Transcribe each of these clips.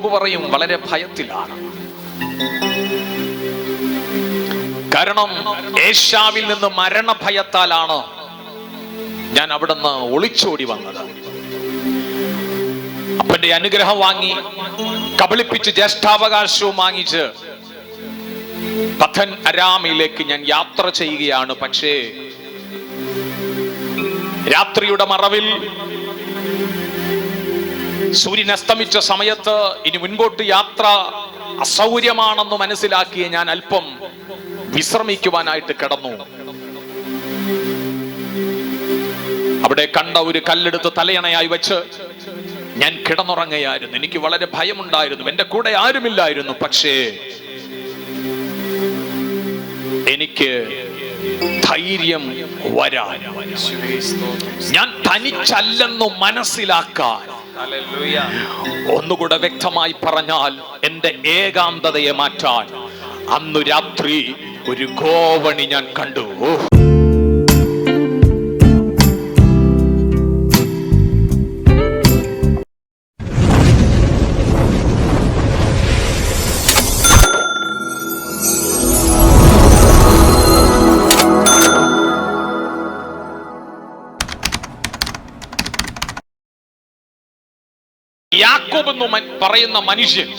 യാക്കോബ് പറയും വളരെ ഭയത്തിലാണ്. കാരണം ഏശാവിൽ നിന്ന് മരണഭയത്താലാണ് ഞാൻ അവിടുന്ന് ഒളിച്ചോടി വന്നത്. അപ്പന്റെ അനുഗ്രഹം വാങ്ങി കബളിപ്പിച്ച് ജ്യേഷ്ഠാവകാശവും വാങ്ങിച്ച് പഥൻ അരാമിലേക്ക് ഞാൻ യാത്ര ചെയ്യുകയാണ്. പക്ഷേ രാത്രിയുടെ മറവിൽ സൂര്യൻ അസ്തമിച്ച സമയത്ത് ഇനി മുൻപോട്ട് യാത്ര അസൗകര്യമാണെന്ന് മനസ്സിലാക്കിയ ഞാൻ അല്പം വിശ്രമിക്കുവാനായിട്ട് കിടന്നു. അവിടെ കണ്ട ഒരു കല്ലെടുത്ത് തലയണയായി വെച്ച് ഞാൻ കിടന്നുറങ്ങുകയായിരുന്നു. എനിക്ക് വളരെ ഭയമുണ്ടായിരുന്നു. എന്റെ കൂടെ ആരുമില്ലായിരുന്നു. പക്ഷേ എനിക്ക് ധൈര്യം വരാൻ, ഞാൻ തനിച്ചല്ലെന്നു മനസ്സിലാക്കാൻ, ഒന്നുകൂടെ വ്യക്തമായി പറഞ്ഞാൽ എന്റെ ഏകാന്തതയെ മാറ്റാൻ അന്നു രാത്രി ഒരു ഗോവണി ഞാൻ കണ്ടു. യാക്കോബ് എന്ന് പറയുന്ന മനുഷ്യൻ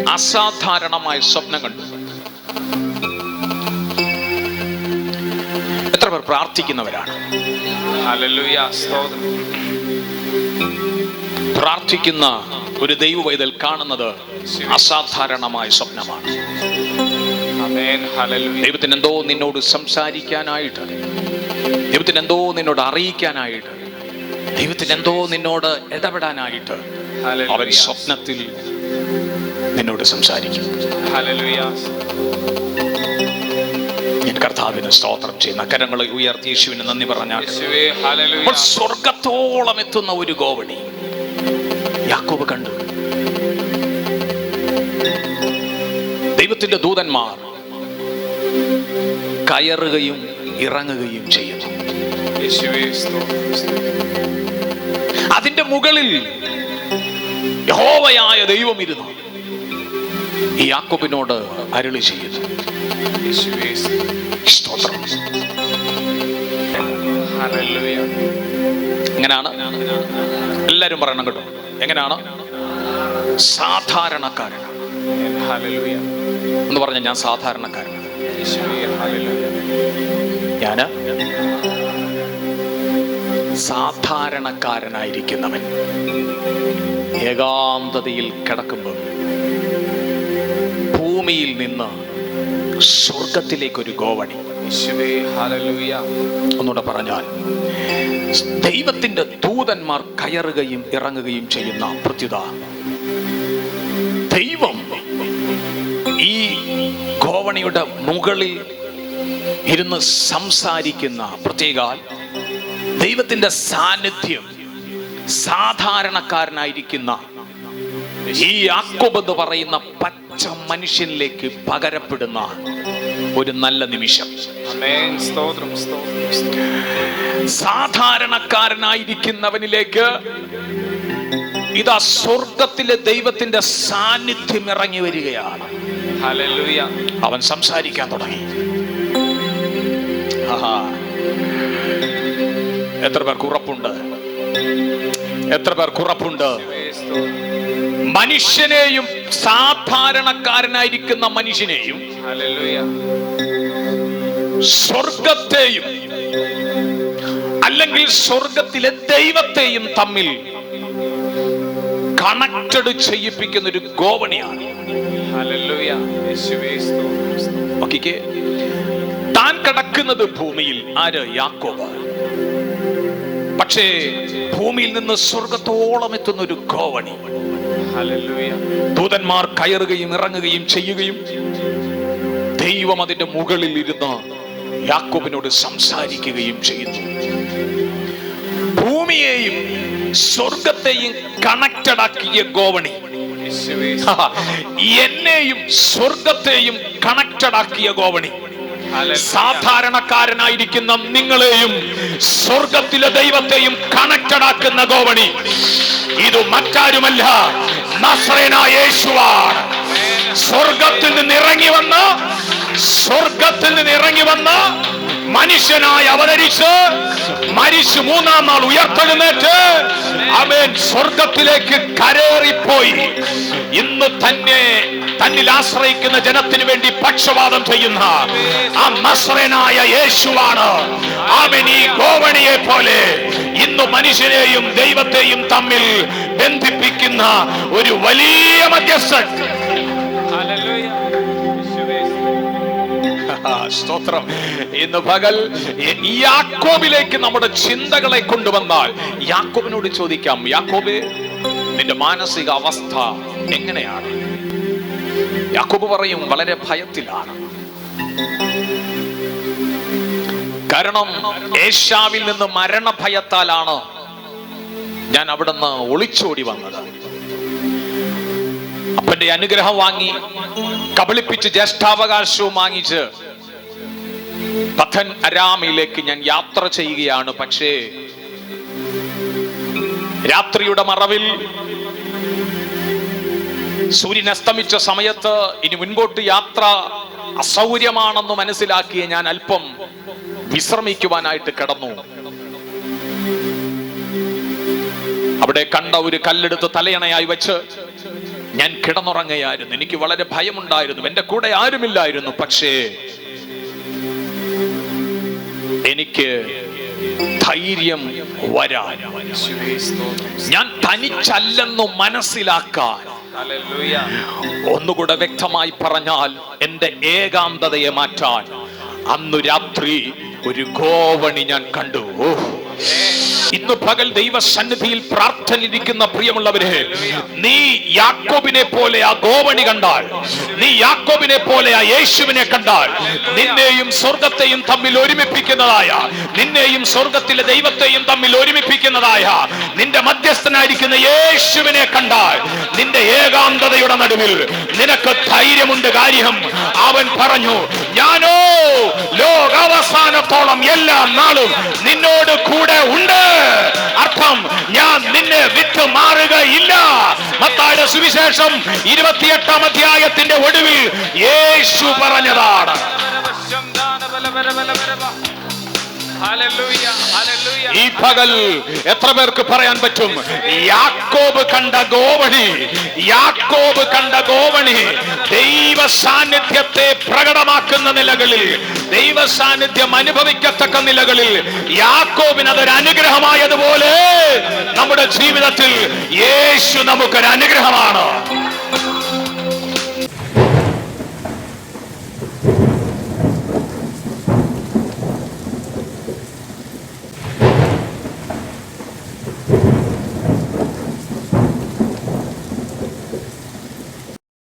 അസാധാരണമായ സ്വപ്നം കണ്ടു. എത്ര പേർ പ്രാർത്ഥിക്കുന്നവരാണ്? പ്രാർത്ഥിക്കുന്ന ഒരു ദൈവ പൈതൽ കാണുന്നത് അസാധാരണമായ സ്വപ്നമാണ്. ദൈവത്തിന് എന്തോ നിന്നോട് സംസാരിക്കാനായിട്ട്, ദൈവത്തിന് എന്തോ നിന്നോട് അറിയിക്കാനായിട്ട്, ദൈവത്തിന് എന്തോ നിന്നോട് ഇടപെടാനായിട്ട് അവൻ സ്വപ്നത്തിൽ നിന്നോട് സംസാരിക്കും. ഞാൻ കർത്താവിന് സ്തോത്രം ചെയ്യുന്ന കരങ്ങളെ ഉയർത്തി യേശുവിന് നന്ദി പറഞ്ഞാൽ സ്വർഗത്തോളം എത്തുന്ന ഒരു ഗോവണി യാക്കോബ് കണ്ടു. ദൈവത്തിന്റെ ദൂതന്മാർ കയറുകയും ഇറങ്ങുകയും ചെയ്യുന്നു. അതിന്റെ മുകളിൽ യഹോവയായ ദൈവം ഇരുന്നു ഈ യാക്കോബിനോട് അരുളി ചെയ്യുന്നു. സ്തോത്രം. എങ്ങനെയാണ്? എല്ലാരും പറയണം കേട്ടോ. എങ്ങനെയാണ്? സാധാരണക്കാരൻ എന്ന് പറഞ്ഞ ഞാൻ സാധാരണക്കാരൻ. ഞാന് സാധാരണക്കാരനായിരിക്കുന്നവൻ ഏകാന്തതയിൽ കിടക്കുമ്പോൾ ഭൂമിയിൽ നിന്ന് സ്വർഗത്തിലേക്കൊരു ഗോവണി. ഒന്നുകൂടെ പറഞ്ഞാൽ ദൈവത്തിന്റെ ദൂതന്മാർ കയറുകയും ഇറങ്ങുകയും ചെയ്യുന്ന പ്രത്യുത ദൈവം ഈ ഗോവണിയുടെ മുകളിൽ ഇരുന്ന് സംസാരിക്കുന്ന പ്രത്യേക ദൈവത്തിന്റെ സാന്നിധ്യം സാധാരണക്കാരനായിരിക്കുന്ന ഈ യാക്കോബ് എന്ന് പറയുന്ന പച്ച മനുഷ്യനിലേക്ക് പകരപ്പെടുന്ന ഒരു നല്ല നിമിഷം. സാധാരണക്കാരനായിരിക്കുന്നവനിലേക്ക് ഇതാ സ്വർഗത്തിലെ ദൈവത്തിന്റെ സാന്നിധ്യം ഇറങ്ങി വരികയാണ്. അവൻ സംസാരിക്കാൻ തുടങ്ങി. എത്ര പേർക്ക് ഉറപ്പുണ്ട്? എത്ര പേർക്ക് ഉറപ്പുണ്ട്? മനുഷ്യനെയും സാധാരണക്കാരനായിരിക്കുന്ന മനുഷ്യനെയും സ്വർഗത്തെയും അല്ലെങ്കിൽ സ്വർഗത്തിലെ ദൈവത്തെയും തമ്മിൽ കണക്റ്റഡ് ചെയ്യിപ്പിക്കുന്ന ഒരു ഗോവണിയാണ്. താൻ കിടക്കുന്നത് ഭൂമിയിൽ. ആര്? യാക്കോബ്. പക്ഷേ ഭൂമിയിൽ നിന്ന് സ്വർഗത്തോളം എത്തുന്ന ഒരു ഗോവണി. ദൂതന്മാർ കയറുകയും ഇറങ്ങുകയും ചെയ്യുകയും ദൈവം അതിന്റെ മുകളിൽ ഇരുന്ന് യാക്കോബിനോട് സംസാരിക്കുകയും ചെയ്യുന്നു. ഭൂമിയെയും സ്വർഗത്തെയും കണക്റ്റഡ് ആക്കിയ ഗോവണി, എന്നെയും സ്വർഗത്തെയും കണക്റ്റഡ് ആക്കിയ ഗോവണി, സാധാരണക്കാരനായിരിക്കുന്ന നിങ്ങളെയും സ്വർഗത്തിലെ ദൈവത്തെയും കണക്റ്റഡ് ആക്കുന്ന ഗോവണി. ഇത് മറ്റാരുമല്ല, നസറേയനായ യേശുവാണ്. സ്വർഗത്തിൽ നിന്ന് ഇറങ്ങി വന്ന മനുഷ്യനായി അവതരിച്ച് മരിച്ചു മൂന്നാം നാൾ ഉയർത്തെഴുന്നേറ്റ് അവൻ സ്വർഗത്തിലേക്ക് കരേറിപ്പോയി. ഇന്ന് തന്നിൽ ആശ്രയിക്കുന്ന ജനത്തിന് വേണ്ടി പക്ഷപാതം ചെയ്യുന്ന ആ നസറേയനായ യേശുവാണ്. അവൻ ഈ ഗോവണിയെ പോലെ ഇന്ന് മനുഷ്യനെയും ദൈവത്തെയും തമ്മിൽ ബന്ധിപ്പിക്കുന്ന ഒരു വലിയ മധ്യസ്ഥൻ. സ്തോത്രം. ഇന്ന് പകൽ യാക്കോബിലേക്ക് നമ്മുടെ ചിന്തകളെ കൊണ്ടുവന്നാൽ യാക്കോബിനോട് ചോദിക്കാം, യാക്കോബേ, നിന്റെ മാനസിക അവസ്ഥ എങ്ങനെയാണ്? യാക്കോബ് പറയും, വളരെ ഭയത്തിലാണ്. കാരണം ഏശാവിൽ നിന്ന് മരണഭയത്താലാണ് ഞാൻ അവിടുന്ന് ഒളിച്ചോടി വന്നത്. അപ്പന്റെ അനുഗ്രഹം വാങ്ങി കബളിപ്പിച്ച് ജ്യേഷ്ഠാവകാശവും വാങ്ങിച്ച് പഥൻ അരാമിലേക്ക് ഞാൻ യാത്ര ചെയ്യുകയാണ്. പക്ഷേ രാത്രിയുടെ മറവിൽ സൂര്യൻ അസ്തമിച്ച സമയത്ത് ഇനി മുൻപോട്ട് യാത്ര അസൗകര്യമാണെന്ന് മനസ്സിലാക്കിയ ഞാൻ അല്പം വിശ്രമിക്കുവാനായിട്ട് കിടന്നു. അവിടെ കണ്ട ഒരു കല്ലെടുത്ത് തലയണയായി വെച്ച് ഞാൻ കിടന്നുറങ്ങുകയായിരുന്നു. എനിക്ക് വളരെ ഭയമുണ്ടായിരുന്നു. എന്റെ കൂടെ ആരുമില്ലായിരുന്നു. പക്ഷേ എനിക്ക് ധൈര്യം വരാൻ, ഞാൻ തനിച്ചല്ലെന്നു മനസ്സിലാക്കാൻ, ഒന്നുകൂടെ വ്യക്തമായി പറഞ്ഞാൽ എന്റെ ഏകാന്തതയെ മാറ്റാൻ അന്നു രാത്രി ഒരു ഗോവണി ഞാൻ കണ്ടു. ഇന്ന് പകൽ ദൈവസന്നിധിയിൽ പ്രാർത്ഥനയിരിക്കുന്ന പ്രിയമുള്ളവരെ, നീ യാക്കോബിനെ പോലെ ആ ഗോവണി കണ്ടാൽ, നീ യാക്കോബിനെ പോലെ ആ യേശുവിനെ കണ്ടാൽ, നിന്നെയും സ്വർഗത്തെയും തമ്മിൽ ഒരുമിപ്പിക്കുന്നതായ, നിന്നെയും സ്വർഗത്തിലെ ദൈവത്തെയും തമ്മിൽ ഒരുമിപ്പിക്കുന്നതായ നിന്റെ മധ്യസ്ഥനായിരിക്കുന്ന യേശുവിനെ കണ്ടാൽ, നിന്റെ ഏകാന്തതയുടെ നടുവിൽ നിനക്ക് ധൈര്യമുണ്ട്. കാര്യം അവൻ പറഞ്ഞു, ഞാനോ ലോകാവസാനത്തോളം എല്ലാ നാളും നിന്നോട് കൂടെ ഉണ്ട്. അർത്ഥം, ഞാൻ നിന്നെ വിട്ടു മാറുകയില്ല. മത്തായിയുടെ സുവിശേഷം 28-ാം അധ്യായത്തിന്റെ ഒടുവിൽ യേശു പറഞ്ഞതാണ്. ഈ പകൽ എത്ര പേർക്ക് പറയാൻ പറ്റും, യാക്കോബ് കണ്ട ഗോവണി ദൈവ സാന്നിധ്യത്തെ പ്രകടമാക്കുന്ന നിലകളിൽ, ദൈവ സാന്നിധ്യം അനുഭവിക്കത്തക്ക നിലകളിൽ യാക്കോബിന് അതൊരു അനുഗ്രഹമായതുപോലെ നമ്മുടെ ജീവിതത്തിൽ യേശു നമുക്കൊരു